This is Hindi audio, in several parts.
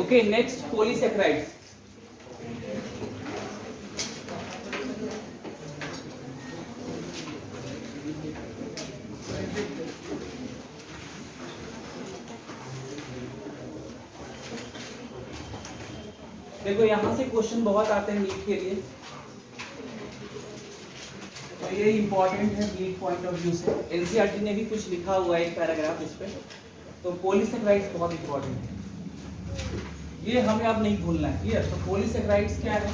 Okay, next polysaccharides. देखो यहां से क्वेश्चन बहुत आते हैं नीट के लिए, तो ये इंपॉर्टेंट है नीट पॉइंट ऑफ व्यू से। एनसीईआरटी ने भी कुछ लिखा हुआ है एक पैराग्राफ इस पे, तो पॉलीसेक्राइड्स बहुत इंपॉर्टेंट है, ये हमें अब नहीं भूलना है। क्लियर? तो पॉलीसेक्राइड्स क्या है?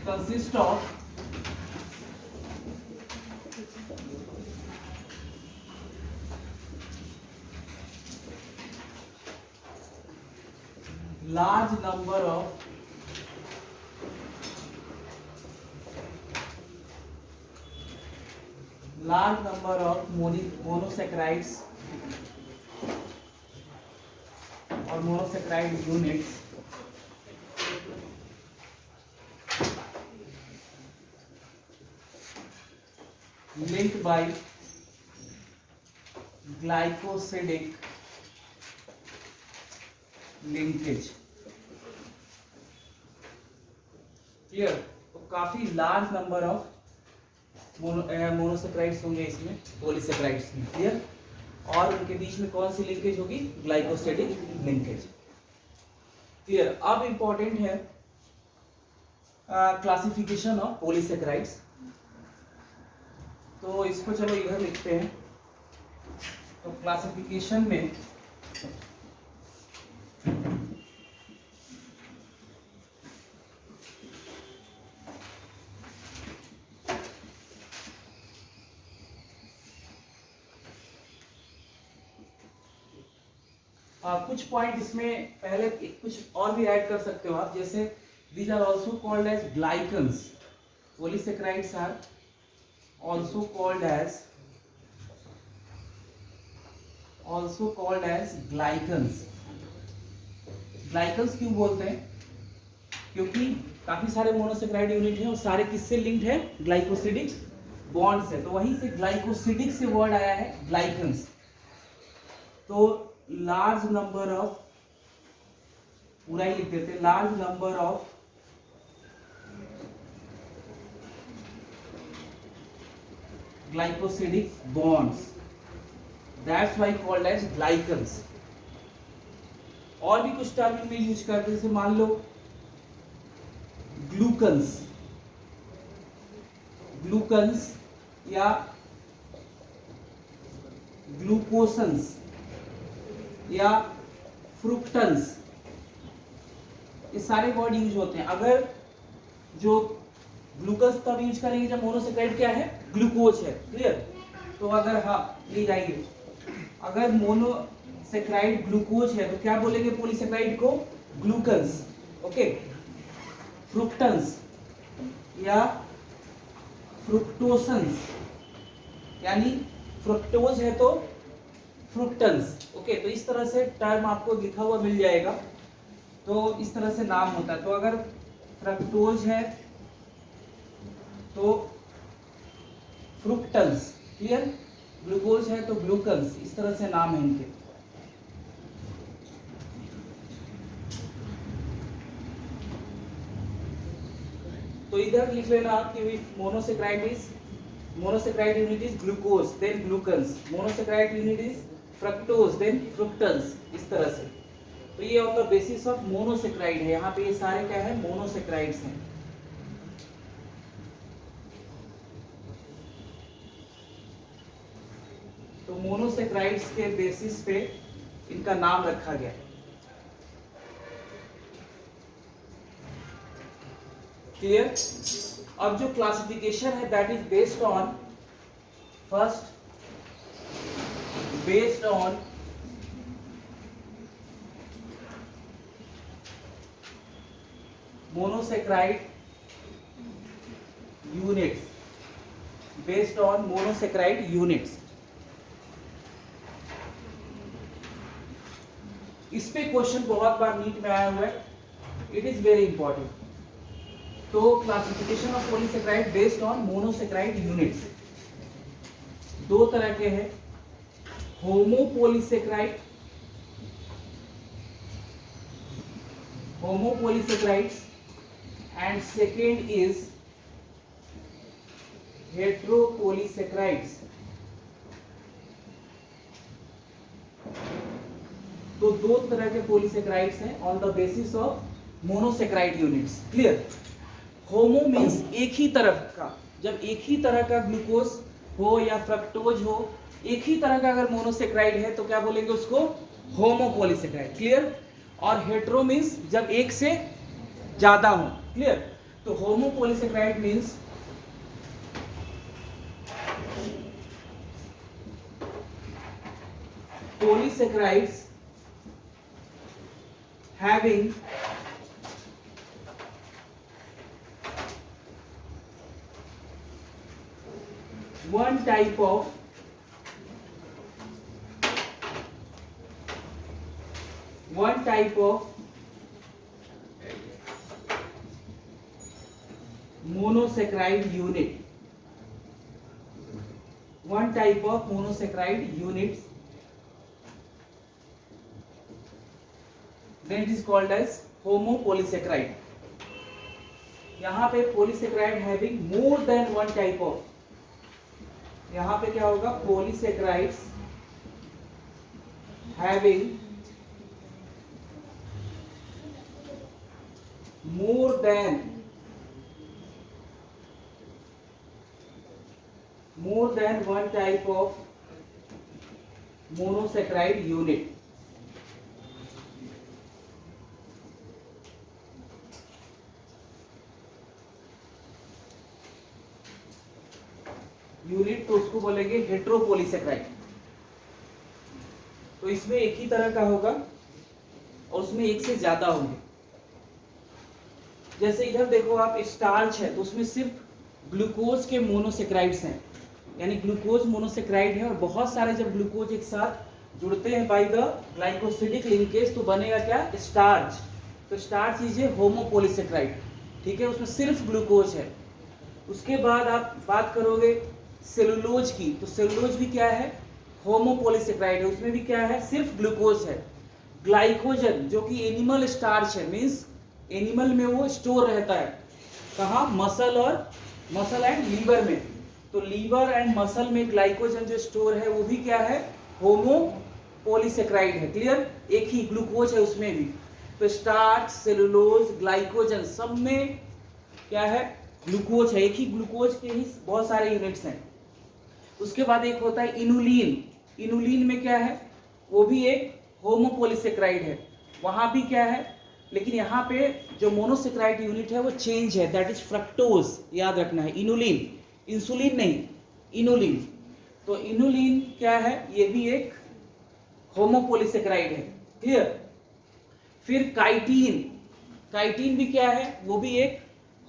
Consist of large number of monosaccharides or monosaccharide units linked by glycosidic linkage। Clear? तो काफी लार्ज नंबर ऑफ मोनोसेक्राइड्स होंगे इसमें, पॉलीसेक्राइड्स में। क्लियर? और उनके बीच में कौन सी लिंकेज होगी? Glycosidic linkage. क्लियर? अब इंपॉर्टेंट है क्लासिफिकेशन ऑफ पॉलीसेक्राइड्स, तो इसको चलो इधर लिखते हैं। तो क्लासिफिकेशन में कुछ पॉइंट इसमें पहले कुछ और भी ऐड कर सकते हो आप, जैसे these are also called as glycans, polysaccharides are also called as glycans। glycans क्यों बोलते हैं? क्योंकि काफी सारे मोनोसेक्राइड यूनिट हैं और सारे किससे लिंक्ड है? ग्लाइकोसिडिक बॉन्ड से, तो वहीं से ग्लाइकोसिडिक से वर्ड आया है ग्लाइकन्स। तो लार्ज नंबर ऑफ, पूरा ही लिख देते हैं, large number of glycosidic bonds, that's why called as glycans। और भी कुछ टर्म में यूज करते हैं, जैसे मान लो ग्लूकन्स या ग्लूकोसन्स या फ्रुक्टन्स, ये सारे वर्ड यूज होते हैं। अगर जो ग्लूकोज तब यूज करेंगे जब मोनोसेक्राइड क्या है? ग्लूकोज है। क्लियर? तो अगर हाँ ले जाइए, अगर मोनोसेक्राइड ग्लूकोज है तो क्या बोलेंगे पॉलीसेक्राइड को? ग्लूकन्स। ओके, फ्रुक्टन्स या फ्रुक्टोसन्स, यानी फ्रुक्टोज है तो फ्रुक्टन्स। ओके, तो इस तरह से टर्म आपको लिखा हुआ मिल जाएगा, तो इस तरह से नाम होता है। तो अगर फ्रक्टोज है तो फ्रुक्टन्स, क्लियर? ग्लूकोज है तो ग्लूकन्स, इस तरह से नाम है इनके। तो इधर लिख लेना कि monosaccharide unit is glucose, then glucans, monosaccharide unit is fructose, then fructans, इस तरह से। तो ये on the basis of monosaccharide है, यहाँ पे ये सारे क्या है? मोनोसेक्राइड्स हैं। तो मोनोसेक्राइड्स के बेसिस पे इनका नाम रखा गया। क्लियर? अब जो क्लासिफिकेशन है that is based on, first based on monosaccharide units, based on monosaccharide units। इस पे क्वेश्चन बहुत बार नीट में आया हुआ है, इट इज वेरी इंपॉर्टेंट। तो classification of polysaccharide based on monosaccharide units दो तरह के हैं, होमोपॉलीसेक्राइड homopolysaccharides and second is heteropolysaccharides. तो दो तरह के पॉलीसेक्राइड्स हैं on the basis of monosaccharide units. Clear? Homo means एक ही तरफ का. जब एक ही तरह का ग्लूकोज हो या फ्रक्टोज हो, एक ही तरह का अगर मोनोसेक्राइड है तो क्या बोलेंगे उसको? होमोपॉलीसेक्राइड. क्लियर? और हेटेरो मीन्स जब एक से ज्यादा हो. क्लियर? तो होमोपॉलीसेक्राइड means polysaccharides having one type of monosaccharide unit. One type of monosaccharide units, then it is called as homopolysaccharide. यहाँ पे polysaccharide having more than one type of, यहाँ पे क्या होगा? polysaccharides having more than one type of monosaccharide unit. Unit तो उसको बोलेंगे हेटेरोपॉलीसेक्राइड. तो इसमें एक ही तरह का होगा और उसमें एक से ज्यादा होंगे. जैसे इधर देखो आप, स्टार्च है तो उसमें सिर्फ ग्लूकोज के मोनोसेक्राइड्स हैं, यानी ग्लूकोज मोनोसेक्राइड है. और बहुत सारे जब ग्लूकोज एक साथ जुड़ते हैं बाय द ग्लाइकोसिडिक लिंकेज तो बनेगा क्या? स्टार्च. तो स्टार्च इज ए होमोपॉलीसेक्राइड. ठीक है, उसमें सिर्फ ग्लूकोज है. उसके बाद आप बात करोगे सेलुलोज की, तो सेलुलोज भी क्या है? होमोपॉलीसेक्राइड है. उसमें भी क्या है? सिर्फ ग्लूकोज है. ग्लाइकोजन जो कि एनिमल स्टार्च है, मीन्स एनिमल में वो स्टोर रहता है. कहाँ? मसल एंड लीवर में. तो लीवर एंड मसल में ग्लाइकोजन जो स्टोर है वो भी क्या है? होमोपॉलीसेक्राइड है. क्लियर? एक ही ग्लूकोज है उसमें भी. तो स्टार्च, सेलुलोज, ग्लाइकोजन सब में क्या है? ग्लूकोज है. एक ही ग्लूकोज के ही बहुत सारे यूनिट्स हैं. उसके बाद एक होता है इनुलिन. इनुलिन में क्या है? वो भी एक होमोपॉलीसेक्राइड है. वहां भी क्या है? लेकिन यहाँ पे जो मोनोसेक्राइड यूनिट है वो चेंज है, दैट इज फ्रक्टोज. याद रखना है. इनुलिन, इंसुलिन नहीं, इनुलिन. तो इनुलिन क्या है? ये भी एक होमोपॉलीसेक्राइड है. क्लियर? फिर काइटिन. काइटिन भी क्या है? वो भी एक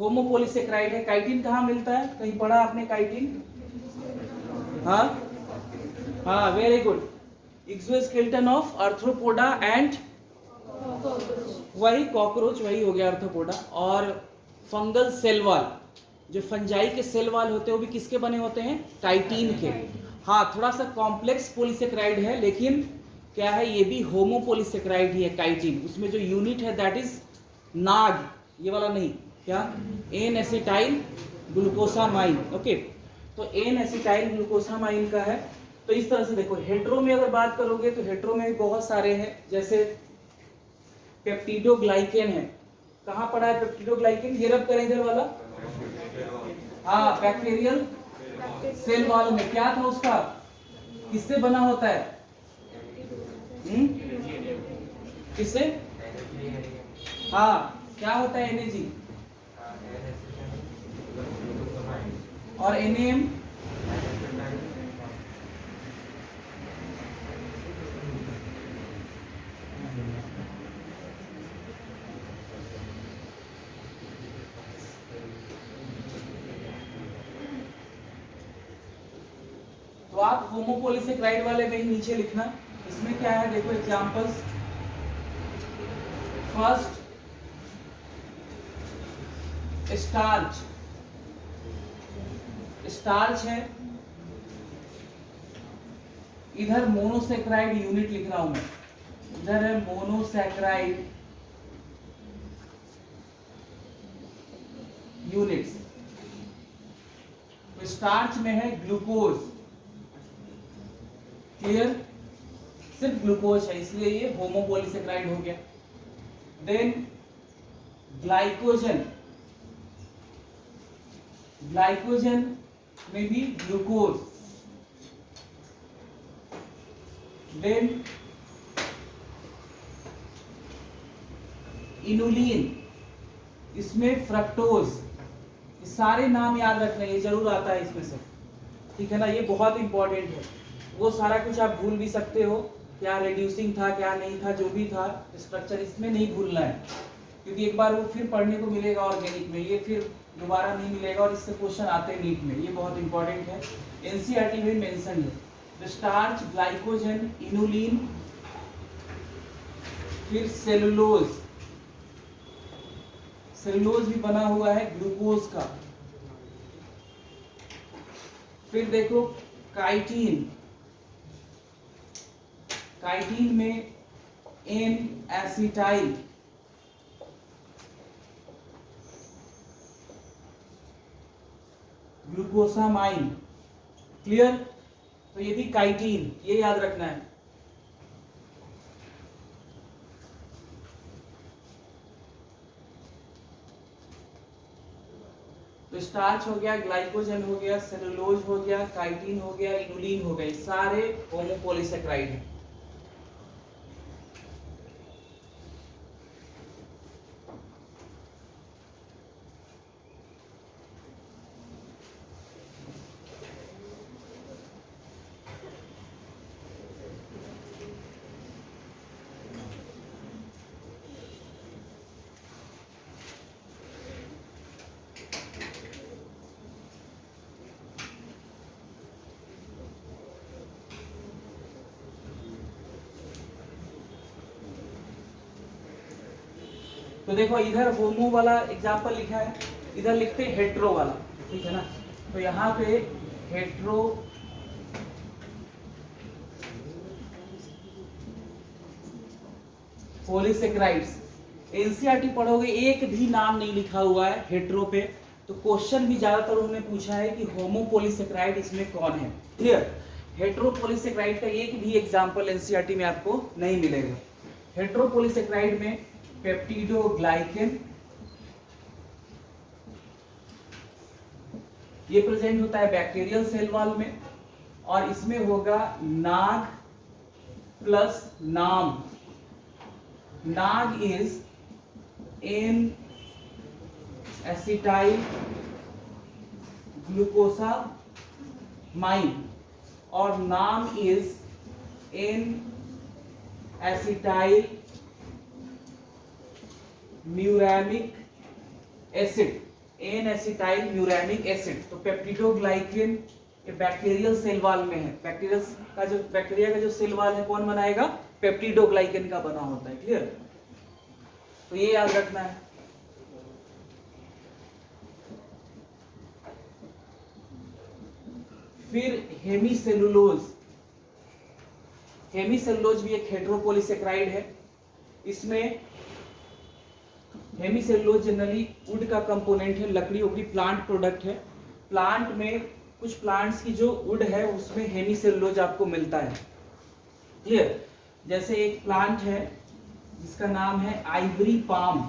होमोपॉलीसेक्राइड है. काइटिन कहाँ मिलता है? कहीं पढ़ा आपने काइटिन? हाँ, very good. Exoskeleton of arthropoda and वही कॉकरोच, वही हो गया आर्थ्रोपोडा. और फंगल सेल वाल, जो फंजाई के सेल वाल होते हैं वो भी किसके बने होते हैं? काइटिन के. हाँ, थोड़ा सा कॉम्प्लेक्स पॉलीसेक्राइड है लेकिन क्या है? ये भी होमोपॉलीसेक्राइड ही है काइटिन. उसमें जो यूनिट है दैट इज नाग, ये वाला नहीं, क्या? N acetyl glucosamine. ओके, तो एन एसिटाइल ग्लूकोसामाइन का है. तो इस तरह से देखो, हेटेरो में अगर बात करोगे तो हेटेरो में भी बहुत सारे हैं. जैसे पेप्टिडोग्लाइकेन है. कहाँ पड़ा है पेप्टिडोग्लाइकेन? ये रब करें इधर वाला. हाँ, बैक्टीरियल सेल वॉल में क्या था उसका? किससे बना होता है? किससे? हाँ, क्या होता है? एनएजी और एनएम. तो आप होमोपॉलीसेक्राइड वाले में ही नीचे लिखना. इसमें क्या है? देखो एग्जांपल्स. First, starch. स्टार्च है. इधर मोनोसेक्राइड यूनिट लिख रहा हूं मैं. इधर है मोनोसेक्राइड यूनिट्स। तो स्टार्च में है ग्लूकोज, क्लियर, सिर्फ ग्लूकोज है इसलिए ये होमोपॉलीसेकेराइड हो गया। देन ग्लाइकोजन, ग्लाइकोजन में भी ग्लूकोज। देन इनुलिन, इसमें फ्रक्टोज। ये सारे नाम याद रखने, ये जरूर आता है इसमें से, ठीक है ना, ये बहुत इंपॉर्टेंट है। वो सारा कुछ आप भूल भी सकते हो, क्या रिड्यूसिंग था क्या नहीं था, जो भी था स्ट्रक्चर इसमें नहीं भूलना है, क्योंकि एक बार वो फिर पढ़ने को मिलेगा ऑर्गेनिक में, ये फिर दोबारा नहीं मिलेगा और इससे क्वेश्चन आते हैं नीट में, ये बहुत इंपॉर्टेंट है, एनसीईआरटी में मेंशन है। तो स्टार्च, ग्लाइकोजन, इनुलिन, फिर सेलुलोज, सेलुलोज भी बना हुआ है ग्लूकोज का। फिर देखो काइटिन, काइटिन में एन एसिटाइल, ग्लूकोसामाइन, क्लियर। तो ये भी काइटिन, ये याद रखना है। तो स्टार्च हो गया, ग्लाइकोजन हो गया, सेलुलोज हो गया, काइटिन हो गया, इनुलिन हो गया, सारे होमोपॉलीसेकेराइड हैं। तो देखो इधर होमो वाला एग्जाम्पल लिखा है, इधर लिखते हैं हेट्रो वाला, ठीक है ना। तो यहाँ पे हेट्रो पॉलीसेकेराइड्स, एनसीईआरटी पढ़ोगे एक भी नाम नहीं लिखा हुआ है हेट्रो पे, तो क्वेश्चन भी ज्यादातर उन्होंने पूछा है कि होमो पॉलीसेकेराइड इसमें कौन है, क्लियर। हेट्रो पॉलीसेकेराइड का एक भी एग्जाम्पल एनसीईआरटी में आपको नहीं मिलेगा। हेट्रो पॉलीसेकेराइड में पेप्टिडोग्लाइकेन ये प्रेजेंट होता है बैक्टीरियल सेल वॉल में, और इसमें होगा NAG plus NAM. NAG is N acetyl glucosamine और NAM is N acetyl muramic acid, N acetyl muramic acid. तो पेप्टिडोग्लाइकेन ये बैक्टीरियल सेल वॉल में है, बैक्टीरिया का जो सेल वॉल है कौन बनाएगा, पेप्टिडोग्लाइकेन का बना होता है, क्लियर। तो ये याद रखना है। फिर हेमीसेलुलोज, हेमीसेलुलोज भी एक हेट्रोपॉलीसेकेराइड है। इसमें हेमीसेलुलोज जनरली वुड का कंपोनेंट है, लकड़ी उकड़ी प्लांट प्रोडक्ट है। प्लांट में कुछ प्लांट्स की जो वुड है उसमें हेमीसेलुलोज आपको मिलता है, क्लियर। जैसे एक प्लांट है जिसका नाम है आइवरी पाम,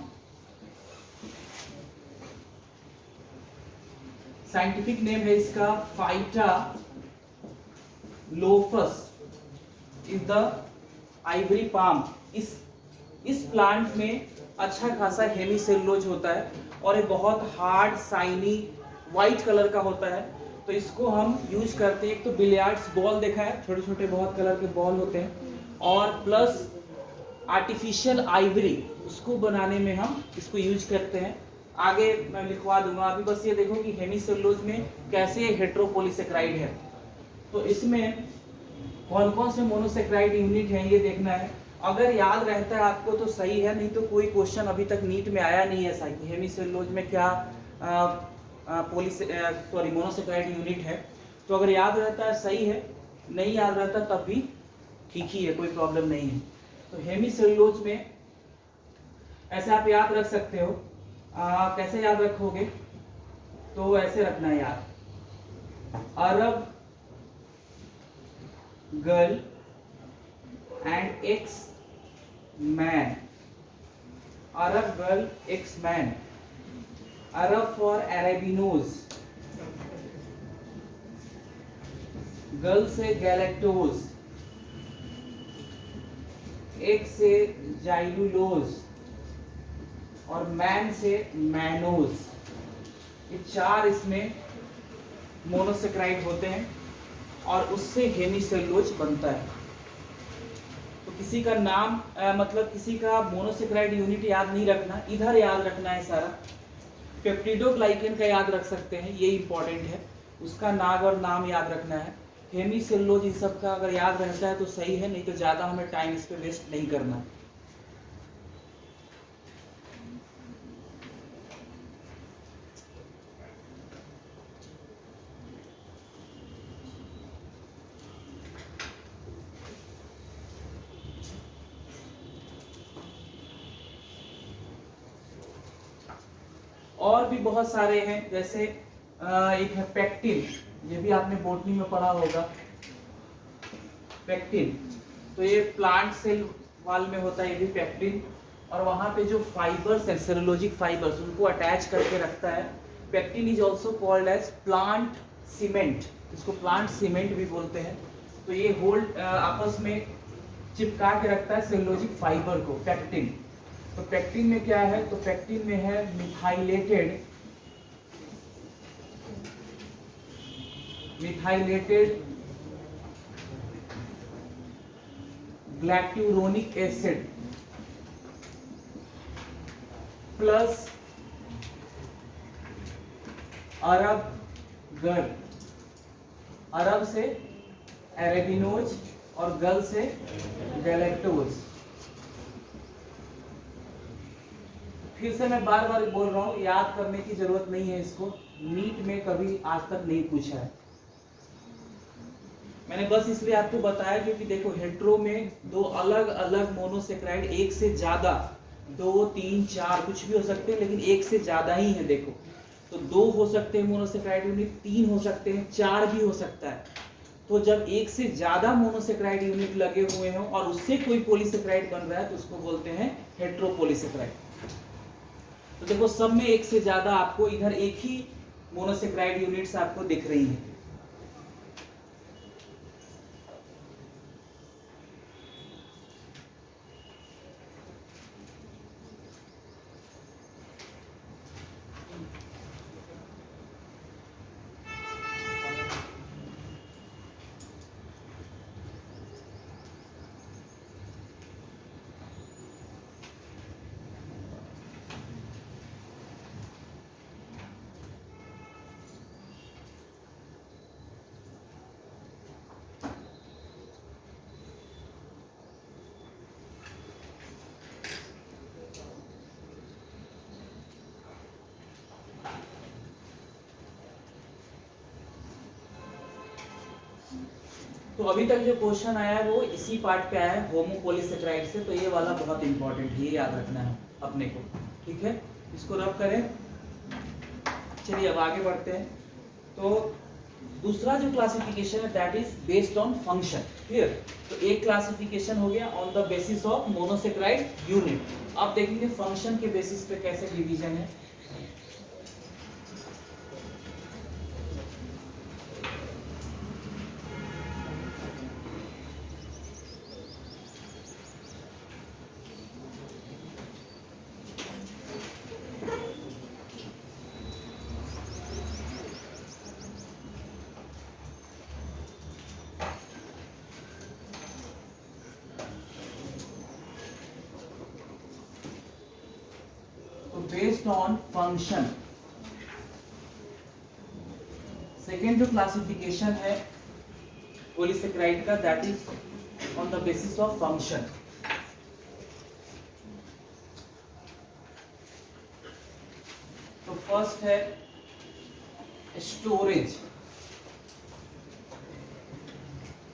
साइंटिफिक नेम है इसका Phytelephas is the ivory palm. इस प्लांट में अच्छा खासा हेमीसेलुलोज होता है और ये बहुत हार्ड शाइनी वाइट कलर का होता है। तो इसको हम यूज करते हैं, एक तो बिलियर्ड्स बॉल देखा है, छोटे छोटे बहुत कलर के बॉल होते हैं, और प्लस आर्टिफिशियल आइवरी, उसको बनाने में हम इसको यूज करते हैं। आगे मैं लिखवा दूंगा, अभी बस ये देखो कि हेमीसेलुलोज में कैसे हेट्रोपॉलीसेकेराइड है। तो इसमें कौन कौन से मोनोसेकेराइड यूनिट हैं ये देखना है। अगर याद रहता है आपको तो सही है, नहीं तो कोई क्वेश्चन अभी तक नीट में आया नहीं है ऐसा कि हेमीसेलुलोज में क्या मोनोसेकेराइड यूनिट है। तो अगर याद रहता है सही है, नहीं याद रहता तब भी ठीक ही है, कोई प्रॉब्लम नहीं है। तो हेमीसेलुलोज में ऐसे आप याद रख सकते हो। कैसे याद रखोगे, तो ऐसे रखना है यार, Arab girl and X man, Arab girl X man, Arab for arabinose, girl से गैलेक्टोज, एक्स से जाइलुलोज और मैन से मैनोज। ये चार इसमें मोनोसेक्राइड होते हैं और उससे हेमिसेलुलोज बनता है। तो किसी का नाम मतलब किसी का मोनोसेक्राइड यूनिट याद नहीं रखना, इधर याद रखना है सारा। पेप्टिडोग्लाइकेन का याद रख सकते हैं, ये इंपॉर्टेंट है, उसका नाम और नाम याद रखना है। हेमिसेलुलोज इन सब का अगर याद रहता है तो सही है, नहीं तो ज़्यादा हमें टाइम इस पे वेस्ट नहीं करना। और भी बहुत सारे हैं, जैसे एक है पेक्टिन, ये भी आपने बॉटनी में पढ़ा होगा। पेक्टिन तो ये प्लांट सेल वाल में होता है, ये भी पेक्टिन, और वहाँ पे जो फाइबर्स हैं, सेलुलोजिक फाइबर्स, उनको अटैच करके रखता है। Pectin is also called as plant cement, इसको प्लांट सीमेंट भी बोलते हैं। तो ये होल्ड आपस में चिपका के रखता है सेलुलोजिक फाइबर को, पेक्टिन। तो पेक्टिन में क्या है, तो पेक्टिन में है मिथाइलेटेड ग्लैक्यूरोनिक एसिड प्लस अरब गर्ल, अरब से अरेबिनोज और गर्ल से गैलेक्टोज। फिर से मैं बार बार बोल रहा हूँ, याद करने की जरूरत नहीं है इसको, नीट में कभी आज तक नहीं पूछा है। मैंने बस इसलिए आपको बताया क्योंकि देखो हेट्रो में दो अलग अलग मोनोसेक्राइड, एक से ज्यादा, 2 3 4 कुछ भी हो सकते हैं, लेकिन एक से ज्यादा ही है। देखो तो 2 हो सकते हैं मोनोसेक्राइड यूनिट, 3 हो सकते हैं, 4 भी हो सकता है। तो जब एक से ज्यादा मोनोसेक्राइड यूनिट लगे हुए हों और उससे कोई पॉलीसेक्राइड बन रहा है तो उसको बोलते हैं हेट्रोपॉलीसेक्राइड। तो देखो सब में एक से ज्यादा आपको इधर एक ही मोनोसेक्राइड यूनिट्स आपको दिख रही है। तो अभी तक जो क्वेश्चन आया है वो इसी पार्ट पे आया है, होमोपॉलीसेक्राइड से। तो ये वाला बहुत इंपॉर्टेंट है, ये याद रखना है अपने को, ठीक है। इसको रब करें। चलिए अब आगे बढ़ते हैं। तो दूसरा जो क्लासिफिकेशन है that is based on function, clear. तो एक क्लासिफिकेशन हो गया on the basis of monosaccharide unit. अब देखेंगे फंक्शन के बेसिस पे कैसे डिवीजन है। बेस्ड ऑन फंक्शन, सेकेंड जो क्लासिफिकेशन है पॉलीसेक्राइड का that is on the basis of function. तो फर्स्ट है स्टोरेज,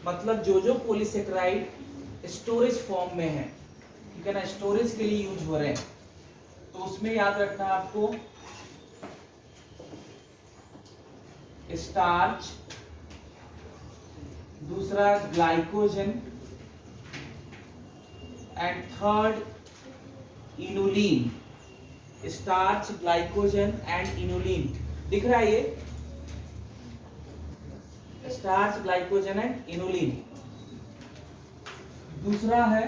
मतलब जो जो पॉलीसेक्राइड स्टोरेज फॉर्म में है, ठीक है ना, स्टोरेज के लिए यूज हो रहे हैं, तो उसमें याद रखना आपको स्टार्च, दूसरा glycogen and third inulin. Starch, glycogen and inulin, दिख रहा है ये? Starch, glycogen and inulin. दूसरा है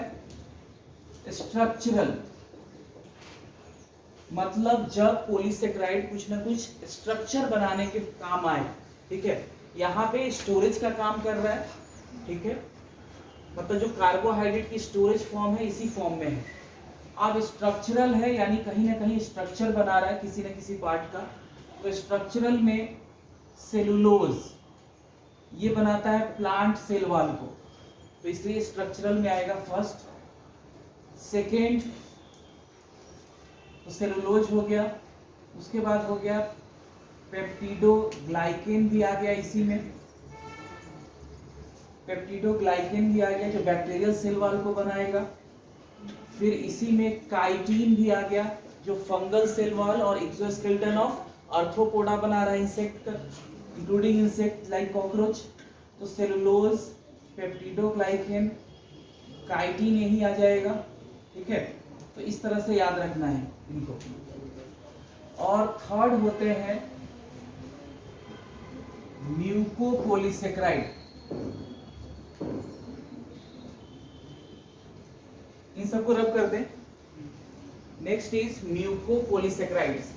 स्ट्रक्चरल, मतलब जब पॉलीसेकेराइड कुछ ना कुछ स्ट्रक्चर बनाने के काम आए, ठीक है। यहाँ पे स्टोरेज का काम कर रहा है, ठीक है, मतलब जो कार्बोहाइड्रेट की स्टोरेज फॉर्म है इसी फॉर्म में है। अब स्ट्रक्चरल है, यानी कहीं ना कहीं स्ट्रक्चर बना रहा है किसी न किसी पार्ट का। तो स्ट्रक्चरल में सेलुलोज, ये बनाता है प्लांट सेल वॉल को, तो इसलिए स्ट्रक्चरल में आएगा फर्स्ट। सेकेंड तो सेलुलोज हो गया, उसके बाद हो गया पेप्टिडोग्लाइकेन भी आ गया इसी में, पेप्टिडोग्लाइकेन भी आ गया जो बैक्टीरियल सेल वॉल को बनाएगा। फिर इसी में काइटिन भी आ गया जो फंगल सेल वॉल और एक्सोस्केलेटन ऑफ आर्थ्रोपोडा बना रहा है इंसेक्ट का, इंक्लूडिंग इंसेक्ट लाइक कॉकरोच। तो सेलुलोज, पेप्टिडोग्लाइकेन, काइटिन यही आ जाएगा, ठीक है। तो इस तरह से याद रखना है इनको। और थर्ड होते हैं म्यूकोपॉलीसेकेराइड। इन सबको रब कर दें। Next is mucopolysaccharides.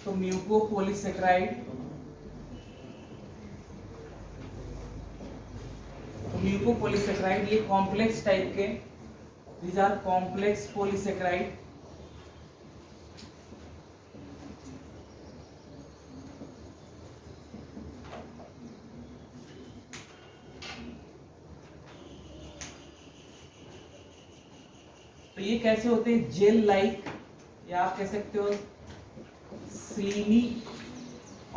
तो म्यूकोपॉलीसेकेराइड, म्यूकोपॉलीसेकेराइड ये कॉम्प्लेक्स टाइप के, these are complex polysaccharide। तो ये कैसे होते हैं? जेल लाइक, या आप कह सकते हो स्लीमी,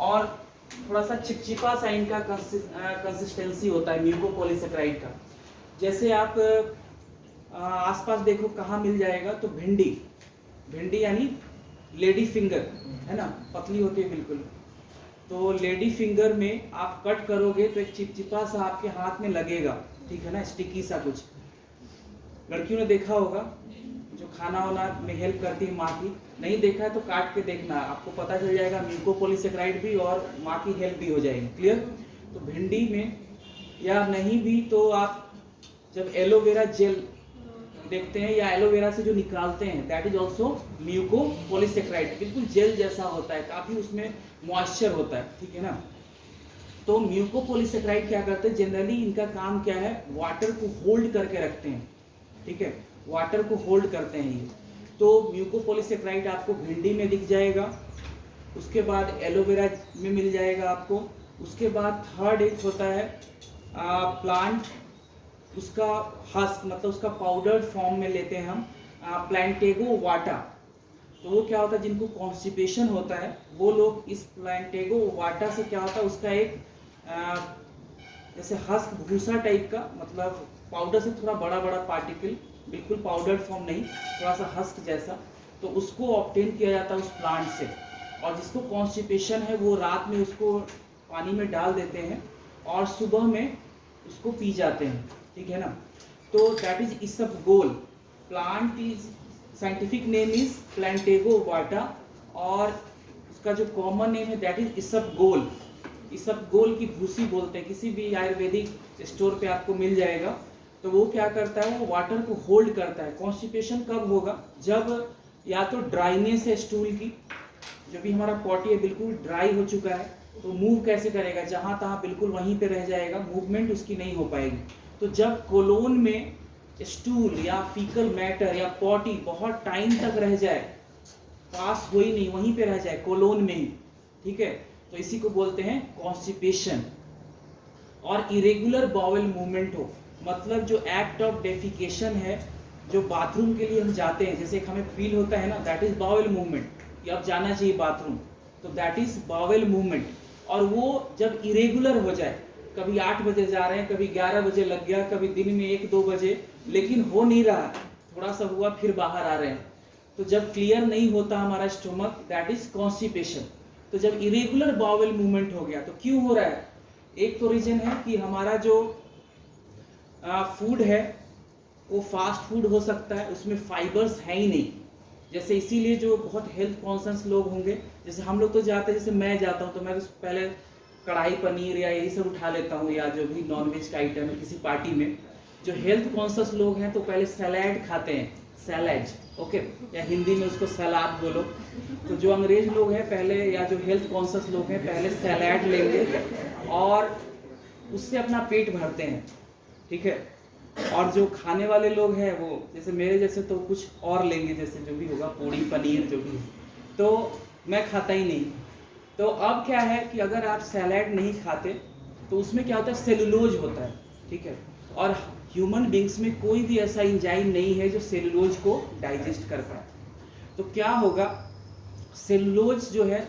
और थोड़ा सा चिपचिपा सा इनका कंसिस्टेंसी होता है म्यूकोपॉलीसेकेराइड का। जैसे आप आसपास देखो कहाँ मिल जाएगा, तो भिंडी, भिंडी यानी लेडी फिंगर है ना, पतली होती है बिल्कुल। तो लेडी फिंगर में आप कट करोगे तो एक चिपचिपा सा आपके हाथ में लगेगा, ठीक है ना, स्टिकी सा कुछ। लड़कियों ने देखा होगा जो खाना वाना में हेल्प करती है माँ की, नहीं देखा है तो काट के देखना, आपको पता चल जाएगा म्यूकोपॉलीसेकेराइड भी और माँ की हेल्प भी हो जाएगी। क्लियर? तो भिंडी में, या नहीं भी तो आप जब एलोवेरा जेल देखते हैं या एलोवेरा से जो निकालते हैं, दैट इज ऑल्सो म्यूकोपॉलीसेकेराइड। बिल्कुल जेल जैसा होता है, काफी उसमें मॉइस्चर होता है, ठीक है ना। तो म्यूकोपॉलीसेकेराइड क्या करते हैं, जनरली इनका काम क्या है, वाटर को होल्ड करके रखते हैं, ठीक है, वाटर को होल्ड करते हैं ये। तो म्यूकोपॉलीसेकेराइड आपको भिंडी में दिख जाएगा, उसके बाद एलोवेरा में मिल जाएगा आपको, उसके बाद थर्ड एक होता है प्लांट, उसका हस्क, मतलब उसका पाउडर्ड फॉर्म में लेते हैं हम, प्लांटेगो वाटा। तो वो क्या होता है, जिनको कॉन्स्टिपेशन होता है वो लोग इस प्लांटेगो वाटा से क्या होता है, उसका एक जैसे हस्क भूसा टाइप का, मतलब पाउडर से थोड़ा बड़ा बड़ा पार्टिकल, बिल्कुल पाउडर्ड फॉर्म नहीं, थोड़ा सा हस्क जैसा, तो उसको ऑब्टेन किया जाता है उस प्लांट से। और जिसको कॉन्स्टिपेशन है वो रात में उसको पानी में डाल देते हैं और सुबह में उसको पी जाते हैं, ठीक है ना। तो that is isabgol. Plant is scientific name is Plantago ovata, और उसका जो कॉमन नेम है दैट इज इसबगोल। इसबगोल की भूसी बोलते हैं, किसी भी आयुर्वेदिक स्टोर पे आपको मिल जाएगा। तो वो क्या करता है, वो वाटर को होल्ड करता है। कॉन्स्टिपेशन कब होगा, जब या तो ड्राइनेस है स्टूल की, जो भी हमारा पॉटी है बिल्कुल ड्राई हो चुका है, तो मूव कैसे करेगा, जहाँ तहाँ बिल्कुल वहीं पे रह जाएगा, मूवमेंट उसकी नहीं हो पाएगी। तो जब कोलोन में स्टूल या फीकल मैटर या पॉटी बहुत टाइम तक रह जाए, पास हो ही नहीं, वहीं पे रह जाए कोलोन में ही, ठीक है, तो इसी को बोलते हैं कॉन्स्टिपेशन। और इरेगुलर बाउल मूवमेंट हो, मतलब जो एक्ट ऑफ डेफिकेशन है जो बाथरूम के लिए हम जाते हैं, जैसे एक हमें फील होता है ना, दैट इज बाउल मूवमेंट, कि अब जाना चाहिए बाथरूम, तो दैट इज बाउल मूवमेंट। और वो जब इरेगुलर हो जाए, कभी 8 बजे जा रहे हैं, कभी 11 बजे लग गया, कभी दिन में 1-2 बजे, लेकिन हो नहीं रहा, थोड़ा सा हुआ फिर बाहर आ रहे हैं, तो जब क्लियर नहीं होता हमारा स्टोमक, दैट इज कॉन्स्टिपेशन। तो जब इरेगुलर बाउल मूवमेंट हो गया, तो क्यों हो रहा है? एक तो रीजन है कि हमारा जो फूड है वो फास्ट फूड हो सकता है, उसमें फाइबर्स है ही नहीं, जैसे इसीलिए जो बहुत हेल्थ कॉन्शियस लोग होंगे, जैसे हम लोग तो जाते हैं, जैसे मैं जाता हूँ तो मैं तो पहले कढ़ाई पनीर या यही सब उठा लेता हूँ, या जो भी नॉनवेज का आइटम है किसी पार्टी में। जो हेल्थ कॉन्शियस लोग हैं तो पहले सैलेड खाते हैं, सैलेड, ओके, या हिंदी में उसको सलाद बोलो। तो जो अंग्रेज लोग हैं पहले, या जो हेल्थ कॉन्शियस लोग हैं, पहले सैलेड लेंगे और उससे अपना पेट भरते हैं, ठीक है। और जो खाने वाले लोग हैं वो जैसे मेरे जैसे तो कुछ और लेंगे, जैसे जो भी होगा पूड़ी पनीर जो भी, तो मैं खाता ही नहीं। तो अब क्या है कि अगर आप सैलेड नहीं खाते तो उसमें क्या होता है, सेलुलोज होता है, ठीक है। और ह्यूमन बींग्स में कोई भी ऐसा एंजाइम नहीं है जो सेलुलोज को डाइजेस्ट कर पाए। तो क्या होगा, सेलुलोज जो है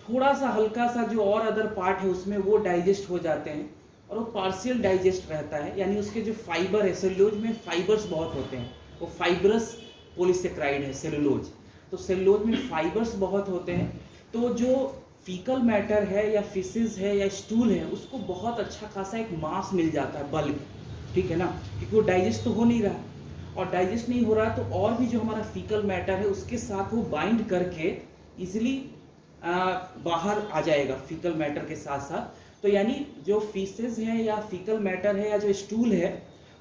थोड़ा सा हल्का सा जो और अदर पार्ट है उसमें वो डाइजेस्ट हो जाते हैं, और वो पार्शियल डाइजेस्ट रहता है, यानी उसके जो फाइबर है, सेलुलोज में फाइबर्स बहुत होते हैं, वो फाइबरस पॉलीसेक्राइड है सेलुलोज। तो सेलुलोज में फाइबर्स बहुत होते हैं, तो जो फीकल मैटर है या फिसेस है या स्टूल है, उसको बहुत अच्छा खासा एक मास मिल जाता है, बल्क, ठीक है ना, क्योंकि वो डाइजेस्ट तो हो नहीं रहा, और डाइजेस्ट नहीं हो रहा तो और भी जो हमारा फीकल मैटर है उसके साथ वो बाइंड करके इजिली बाहर आ जाएगा फीकल मैटर के साथ साथ। तो यानी जो फीसेस है या फीकल मैटर है या जो स्टूल है,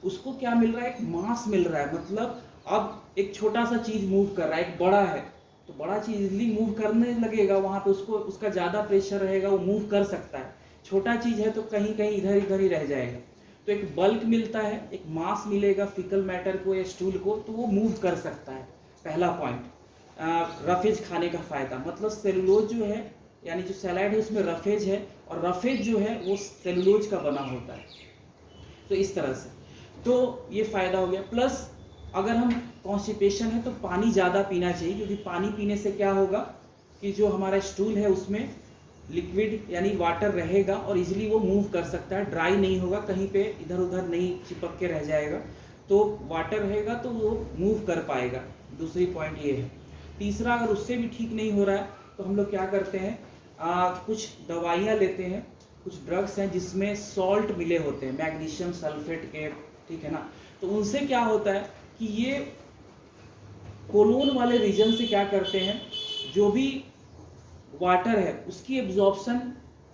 उसको क्या मिल रहा है, एक मास मिल रहा है। मतलब अब एक छोटा सा चीज मूव कर रहा है, एक बड़ा है तो बड़ा चीज इजिली मूव करने लगेगा, वहां पे उसको उसका ज्यादा प्रेशर रहेगा, वो मूव कर सकता है। छोटा चीज है तो कहीं कहीं इधर इधर ही रह जाएगा। तो एक बल्क मिलता है, एक मास मिलेगा फिकल मैटर को या स्टूल को, तो वो मूव कर सकता है। पहला पॉइंट रफेज खाने का फायदा, मतलब सेलुलोज जो है, यानी जो सैलाड है उसमें रफेज है, और रफेज जो है वो सेलुलोज का बना होता है। तो इस तरह से तो ये फायदा हो गया। प्लस अगर हम कॉन्स्टिपेशन है तो पानी ज़्यादा पीना चाहिए, क्योंकि पानी पीने से क्या होगा कि जो हमारा स्टूल है उसमें लिक्विड यानी वाटर रहेगा और इजीली वो मूव कर सकता है, ड्राई नहीं होगा, कहीं पे इधर उधर नहीं चिपक के रह जाएगा, तो वाटर रहेगा तो वो मूव कर पाएगा। दूसरी पॉइंट ये है। तीसरा, अगर उससे भी ठीक नहीं हो रहा है तो हम लोग क्या करते हैं, कुछ दवाइयाँ लेते हैं, कुछ ड्रग्स हैं जिसमें सॉल्ट मिले होते हैं, मैग्नीशियम सल्फेट के, ठीक है ना। तो उनसे क्या होता है कि ये कोलोन वाले रीजन से क्या करते हैं, जो भी वाटर है उसकी एब्जॉर्प्शन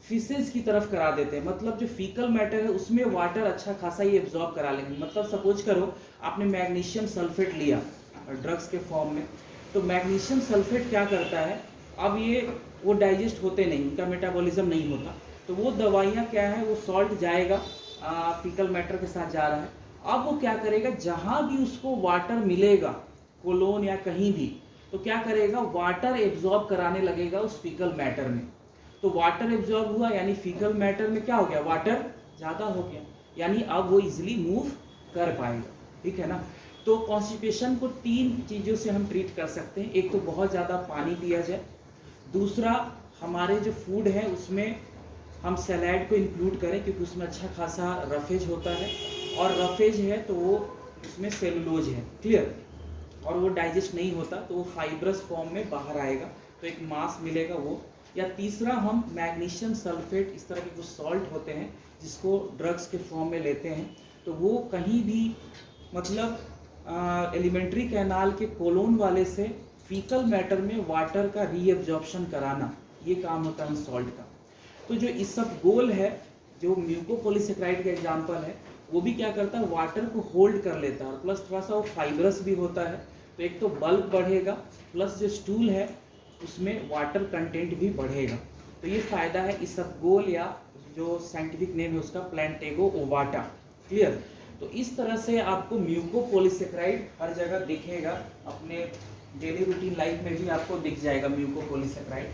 फिसेस की तरफ करा देते हैं। मतलब जो फीकल मैटर है उसमें वाटर अच्छा खासा ही एब्जॉर्ब करा लेंगे। मतलब सपोज करो आपने मैग्नीशियम सल्फेट लिया ड्रग्स के फॉर्म में, तो मैग्नीशियम सल्फेट क्या करता है, अब ये वो डाइजेस्ट होते नहीं, उनका मेटाबॉलिज्म नहीं होता, तो वो दवाइयाँ क्या है, वो सॉल्ट जाएगा फीकल मैटर के साथ जा रहा है। अब वो क्या करेगा, जहाँ भी उसको वाटर मिलेगा कोलोन या कहीं भी, तो क्या करेगा, वाटर एब्जॉर्ब कराने लगेगा उस फीकल मैटर में। तो वाटर एब्जॉर्ब हुआ यानी फीकल मैटर में क्या हो गया, वाटर ज़्यादा हो गया, यानी अब वो इजिली मूव कर पाएगा, ठीक है ना। तो कॉन्स्टिपेशन को 3 चीज़ों से हम ट्रीट कर सकते हैं। एक तो बहुत ज़्यादा पानी पिया जाए, दूसरा हमारे जो फूड है उसमें हम सैलाड को इंक्लूड करें क्योंकि उसमें अच्छा खासा रफेज होता है, और रफेज है तो वो उसमें सेलुलोज है, क्लियर, और वो डाइजेस्ट नहीं होता तो वो फाइब्रस फॉर्म में बाहर आएगा, तो एक मास मिलेगा वो। या तीसरा, हम मैग्नीशियम सल्फेट, इस तरह के कुछ सॉल्ट होते हैं जिसको ड्रग्स के फॉर्म में लेते हैं, तो वो कहीं भी मतलब एलिमेंट्री कैनाल के कोलोन वाले से फीकल मैटर में वाटर का रीएब्जॉर्प्शन कराना, ये काम होता है सॉल्ट का। तो जो इस सब गोल है, जो म्यूकोपॉलीसेक्राइड का एग्जांपल है, वो भी क्या करता है, वाटर को होल्ड कर लेता है, और प्लस थोड़ा सा वो फाइबरस भी होता है, तो एक तो बल्क बढ़ेगा, प्लस जो स्टूल है उसमें वाटर कंटेंट भी बढ़ेगा। तो ये फ़ायदा है इस सब गोल, या जो साइंटिफिक नेम है उसका प्लैंटेगो ओवाटा, क्लियर। तो इस तरह से आपको म्यूकोपॉलीसेक्राइड हर जगह दिखेगा, अपने डेली रूटीन लाइफ में भी आपको दिख जाएगा म्यूकोपॉलीसेक्राइड।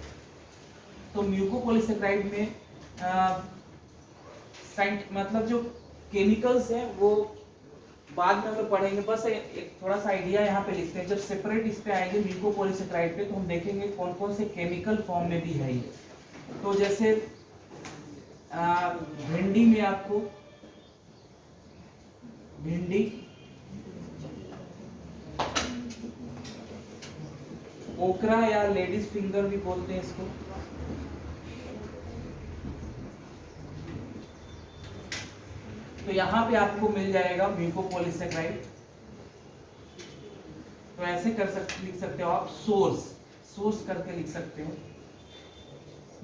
तो म्यूकोपॉलीसेक्राइड में मतलब जो केमिकल्स हैं वो बाद में हम लोग पढ़ेंगे, बस एक थोड़ा सा आइडिया यहाँ पे लिखते हैं। जब सेपरेट इस पे आएंगे म्यूकोपॉलीसेकेराइड पे, तो हम देखेंगे कौन कौन से केमिकल फॉर्म में भी है ये। तो जैसे भिंडी में आपको भिंडी, ओकरा या लेडीज फिंगर भी बोलते हैं इसको, तो यहाँ पे आपको मिल जाएगा म्यूकोपॉलीसेकेराइड। तो ऐसे लिख सकते हो आप, सोर्स करके लिख सकते हो।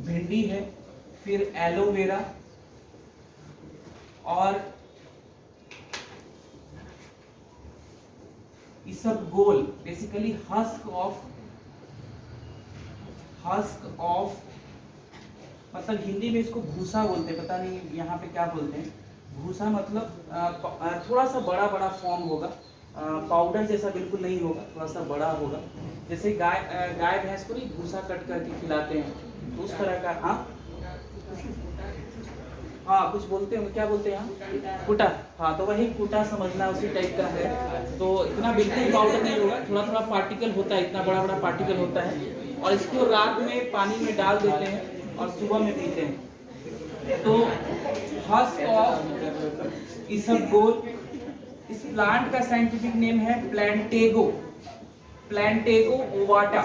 भिंडी है, फिर एलोवेरा, और इसबगोल, बेसिकली हस्क ऑफ, मतलब हिंदी में इसको भूसा बोलते हैं, पता नहीं यहाँ पे क्या बोलते हैं। भूसा मतलब थोड़ा सा बड़ा फॉर्म होगा, पाउडर जैसा बिल्कुल नहीं होगा, थोड़ा सा बड़ा होगा। जैसे गाय भैंस को नहीं भूसा कट करके खिलाते हैं, तो उस तरह का। हाँ कुछ बोलते हैं, क्या बोलते हैं यहाँ, कुटा। हाँ तो वही कुटा समझना, उसी टाइप का है। तो इतना बिल्कुल पाउडर नहीं होगा, थोड़ा थोड़ा पार्टिकल होता है, इतना बड़ा पार्टिकल होता है। और इसको रात में पानी में डाल देते हैं और सुबह में पीते हैं। तो हस्क ऑफ इसबगोल, इस प्लांट का साइंटिफिक नेम है प्लांटेगो ओवाटा।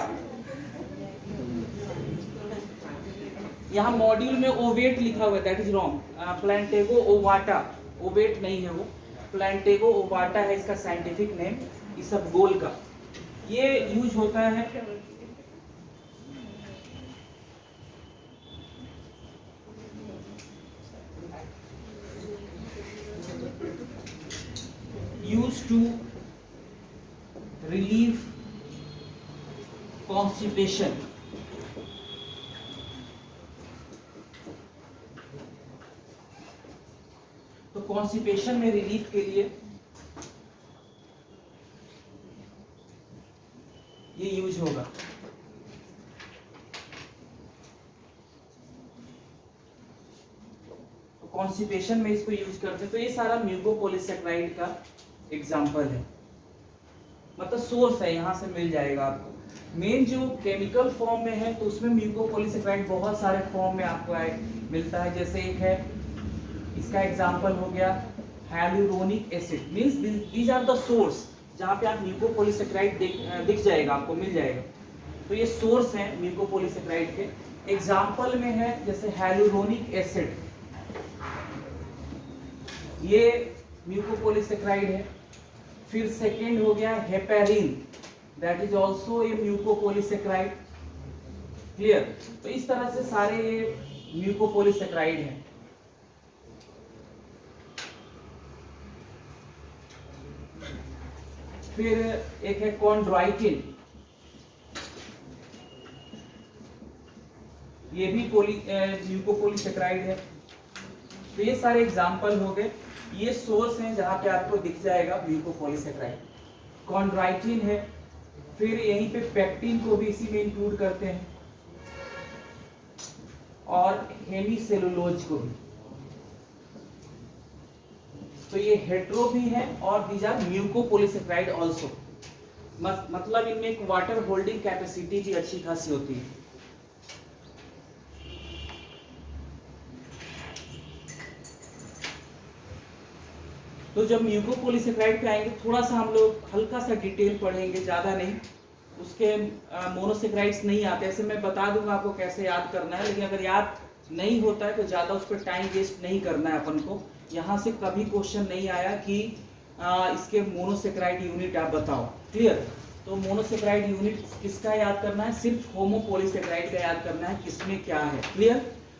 यहाँ मॉड्यूल में ओवेट लिखा हुआ है, that is wrong. Plantago ovata, ovate नहीं है वो, प्लांटेगो ओवाटा है इसका साइंटिफिक नेम इसबगोल का। ये यूज होता है used to relieve constipation। तो कॉन्स्टिपेशन में रिलीफ के लिए ये यूज होगा। तो कॉन्स्टिपेशन में इसको यूज करते हैं। तो ये सारा म्यूकोपॉलीसेकेराइड का एग्जाम्पल है, मतलब सोर्स है, यहाँ से मिल जाएगा आपको। मेन जो केमिकल फॉर्म में है, तो उसमें म्यूकोपॉलीसेकेराइड बहुत सारे फॉर्म में आपको मिलता है। जैसे एक है, इसका एग्जाम्पल हो गया hyaluronic acid, means these are the source, जहाँ पे आप म्यूकोपॉलीसेकेराइड दिख जाएगा, आपको मिल जाएगा। तो ये सोर्स है म्यूकोपॉलीसेकेराइड के। एग्जाम्पल में है जैसे hyaluronic acid, ये म्यूकोपॉलीसेकेराइड है। फिर सेकेंड हो गया heparin, that is also a mucopolysaccharide. Clear? तो इस तरह से सारे ये म्यूकोपॉलीसेकेराइड हैं। फिर एक है कॉन्ड्राइटिन, ये भी म्यूकोपॉलीसेकेराइड है। तो ये सारे एग्जाम्पल हो गए, ये सोर्स हैं जहां पे आपको दिख जाएगा म्यूकोपॉलीसेकेराइड। कॉन्ड्राइटिन है, फिर यहीं पे पेक्टिन को भी इसी में इंक्लूड करते हैं, और हेमीसेलुलोज को भी। तो ये हेट्रो भी है, और दीज आर म्यूकोपॉलीसेकेराइड आल्सो। मतलब इनमें एक वाटर होल्डिंग कैपेसिटी भी अच्छी खासी होती है। तो जब म्यूकोपॉलीसेकेराइड पे आएंगे, थोड़ा सा हम लोग हल्का सा डिटेल पढ़ेंगे, ज़्यादा नहीं। उसके मोनोसेकेराइड्स नहीं आते, ऐसे मैं बता दूंगा आपको कैसे याद करना है, लेकिन अगर याद नहीं होता है तो ज़्यादा उस पर टाइम वेस्ट नहीं करना है अपन को। यहाँ से कभी क्वेश्चन नहीं आया कि इसके मोनोसेकेराइड यूनिट आप बताओ। क्लियर? तो मोनोसेकेराइड यूनिट किसका याद करना है? सिर्फ होमोपॉलीसेकेराइड का याद करना है, किसमें क्या है। क्लियर?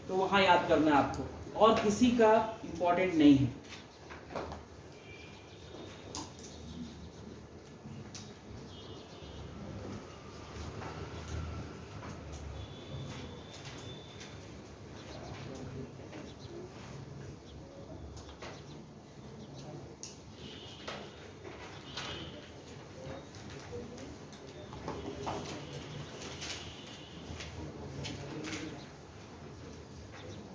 तो वहाँ याद करना है आपको, और किसी का इम्पोर्टेंट नहीं है।